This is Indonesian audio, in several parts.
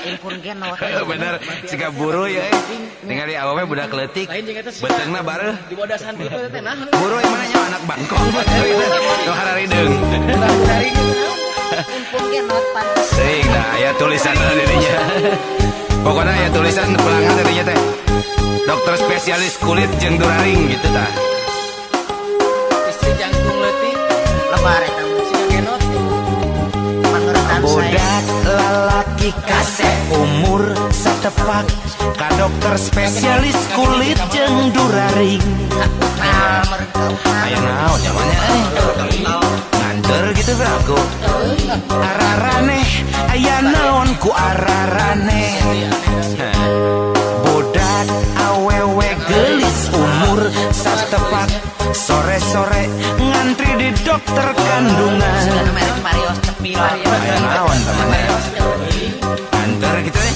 Impun genot. Bener, siga buru ya. Tinggal di awewe budak leutik. Beteungna bareuh. Di bodasan kitu teh nah. Buru ieu mana nya anak Bangkong. Nu hararideung. Impun genot pan. Seuing da aya tulisan di dinya. Pokoknya aya tulisan pelangan teh dinya teh. Dokter spesialis kulit jeung duraring gitu tah. Istri jangkung leutik. Lebar eta. Siga genot. Budak lalaki kase umur satepak ka dokter spesialis kulit jeung duraring. Aya naon namanya nganter gitu beraku. Ararane aya naon ku ararane. Budak awewe gelis umur satepak sore-sore ngantri di dokter kandungan. Marios cepilan. Aya naon teman nganter gitu deh.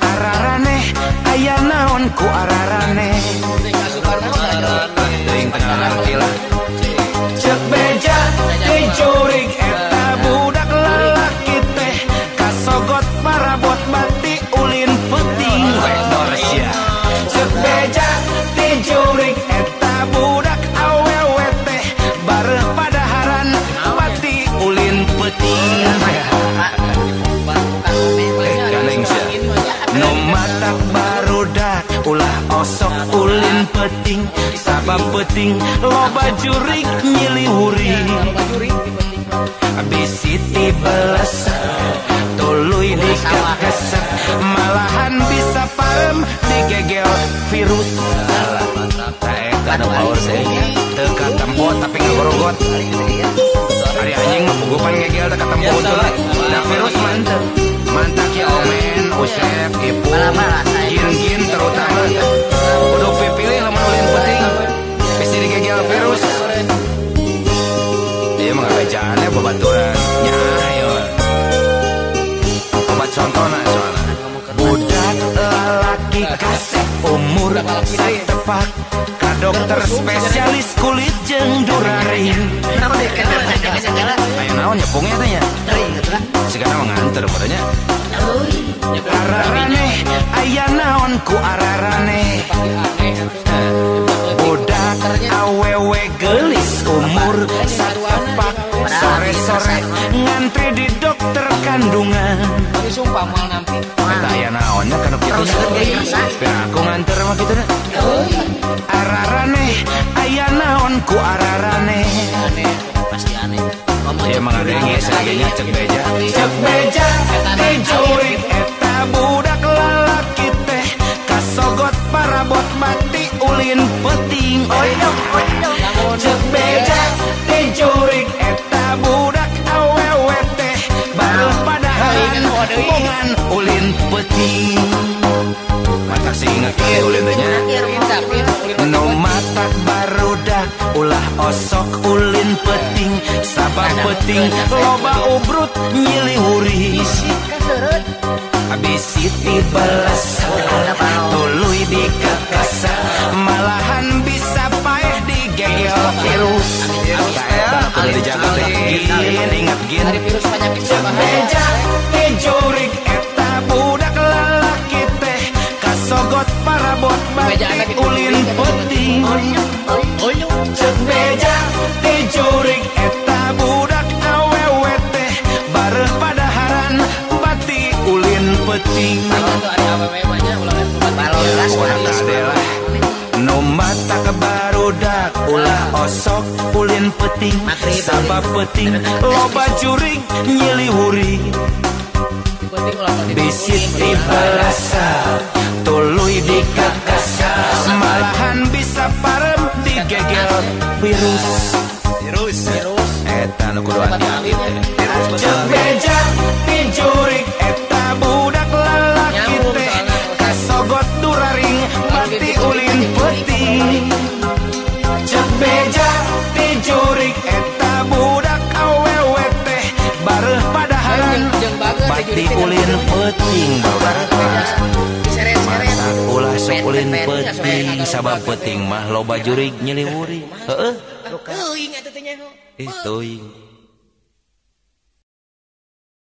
Ararane aya naon ku ararane. Teuing tengah laki lah. Cek beja di jurig eta budak lalaki teh kasogot parabot bati ulin peuting wedor sia. Cek beja di jurig eta budak awewe teh bareuh padaharan bati ulin peuting. Galeng sia. Nu matak barudak ulah osok ulin peuting sabab peuting loba jurig nyiliwuri. Bisi tibeles tuluy dikakeset malahan bisa parem digegel virus. Eta nu power seuing teu katempo tapi ngagorogot. Ari anjing mah pugupan ngegel teu katempo da virus mantep. Mantak ya omen, usep, ipung, gin terutama. Kudu pipilih lamun ulin peuting. Bisa digegel virus. Ieu mah ngabejaannya babaturan. Nya ayo. Obat contohna soalna. Budak lalaki kase umur satepak ka dokter spesialis kulit jeung duraring. Aya naon nyepungnya teh nya? Sigana mah nganter padanya. Ararane aya naon ku ararane. Budak awewe gelis umur satepak sore-sore ngantri di dokter kandungan. Ari sumpah moal nampi. Eta aya naonnya kana kitu nya. Aku nganter mah kitu nya. Ararane aya naon ku ararane. Aneh, pasti aneh. Ieu mah ngadenge sagenya cek beja. Cek beja di jurig eta budak lalaki teh kasogot parabot bati ulin peuting. Cek beja di jurig eta budak awewe teh bareuh padaharan bongan ulin peuting. Matak singa kieu ulin teh nya. Nu matak barudak ulah osok ulin peuting sabab peuting loba ubrut nyiliwuri. Bisi tibeles tuluy dikakasa malahan bisa paeh digegel virus. Eta kudu dijaga teh gin ingat gin. Beja di jurig eta budak lalaki teh kasogot parabot bati ulin peuting. Cek beja di jurig eta budak awewe teh bareuh padaharan bati ulin peuting. Nu matak barudak ulah osok ulin peuting sabab peuting loba jurig nyiliwuri. Bisi tibalasa tuluy dikakasa malahan bisa parem digegel virus. Eta nu kudu hati-hati teh. Cek beja di jurig eta budak lalaki teh kasogot duraring bati ulin peuting. Cek beja di jurig eta budak awewe teh bareuh padaharan bati ulin peuting babar. Masak ulah sok ulin peuting sabab peuting mah loba jurig nyiliwuri. Heueuh. Teuing eta teh nya. Teuing.